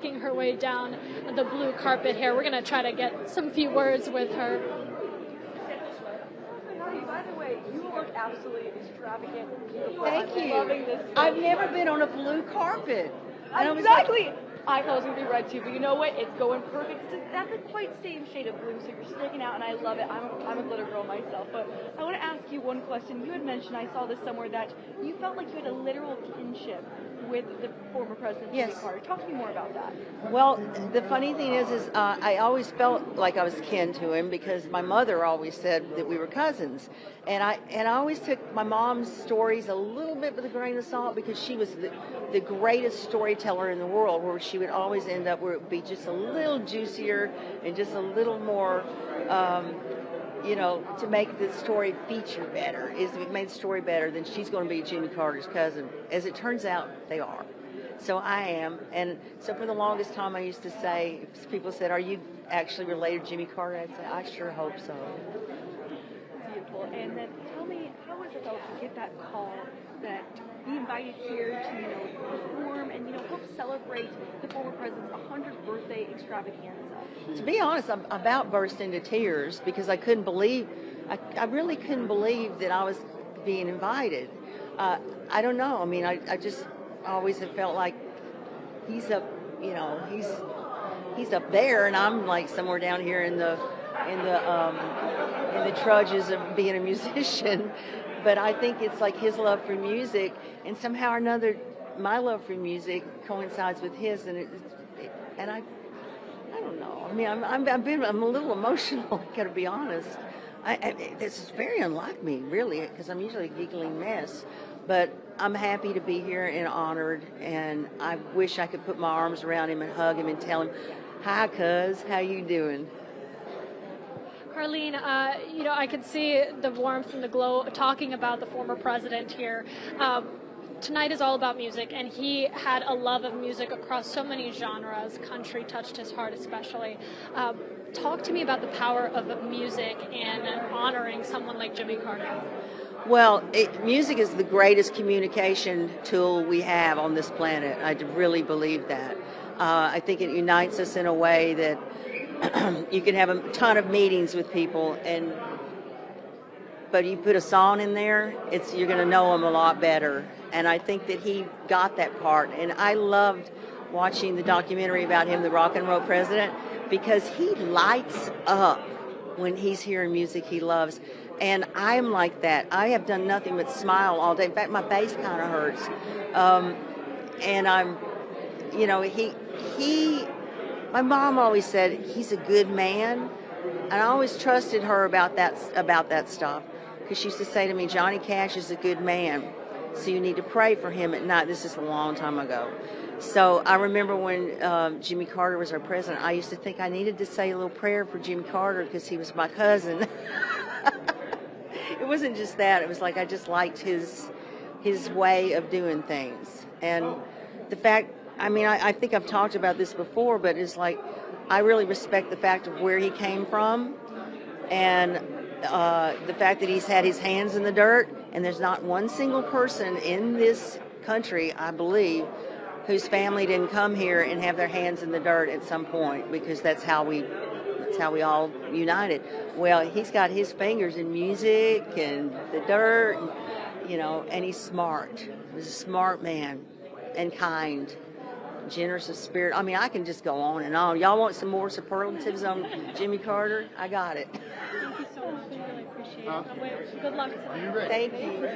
making her way down the blue carpet here. We're going to try to get some few words with her. By the way, you look absolutely extravagant and beautiful. Thank I'm you. loving this. I've never been on a blue carpet. And I was Exactly. I thought it was going to be red too, but you know what? It's going perfect. That's the quite same shade of blue, so you're sticking out, and I love it. I'm a glitter girl myself, but I want to ask you one question. You had mentioned, I saw this somewhere, that you felt like you had a literal kinship with the former president, Jimmy Carter. Talk to me more about that. Well, the funny thing is I always felt like I was kin to him because my mother always said that we were cousins, and I always took my mom's stories a little bit with a grain of salt because she was the greatest storyteller in the world, where she would always end up where it would be just a little juicier and just a little more. To make the story feature better, is to make the story better, then she's going to be Jimmy Carter's cousin. As it turns out, they are. So I am. And so for the longest time, I used to say, if people said, "Are you actually related to Jimmy Carter?" I'd say, "I sure hope so." Beautiful. And then tell me, how was it though to get that call that be invited here to, perform and, help celebrate the former president's 100th birthday extravaganza? To be honest, I about burst into tears because I couldn't believe, I really couldn't believe that I was being invited. I don't know. I mean, I just always have felt like he's up, he's up there, and I'm like somewhere down here in the trudges of being a musician. But I think it's like his love for music, and somehow or another, my love for music coincides with his, and I don't know. I mean, I'm a little emotional. I got to be honest. This is very unlike me, really, because I'm usually a giggling mess. But I'm happy to be here and honored, and I wish I could put my arms around him and hug him and tell him, "Hi, cuz, how you doing?" Carlene, I could see the warmth and the glow talking about the former president here. Tonight is all about music, and he had a love of music across so many genres. Country touched his heart especially. Talk to me about the power of music in honoring someone like Jimmy Carter. Well, music is the greatest communication tool we have on this planet. I really believe that. I think it unites us in a way that you can have a ton of meetings with people, but you put a song in there, you're going to know them a lot better. And I think that he got that part. And I loved watching the documentary about him, the rock and roll president, because he lights up when he's hearing music he loves. And I'm like that. I have done nothing but smile all day. In fact, my bass kind of hurts. And I'm, my mom always said he's a good man, and I always trusted her about that stuff, because she used to say to me, "Johnny Cash is a good man, so you need to pray for him at night." This is a long time ago. So I remember when Jimmy Carter was our president, I used to think I needed to say a little prayer for Jimmy Carter because he was my cousin. It wasn't just that. It was like I just liked his way of doing things. And the fact, I think I've talked about this before, but it's like I really respect the fact of where he came from, and the fact that he's had his hands in the dirt, and there's not one single person in this country, I believe, whose family didn't come here and have their hands in the dirt at some point, because that's how we all united. Well, he's got his fingers in music and the dirt, and he's smart. He's a smart man and kind. Generous of spirit. I can just go on and on. Y'all want some more superlatives on Jimmy Carter? I got it. Thank you so much. I really appreciate it. Good luck tonight. Thank you.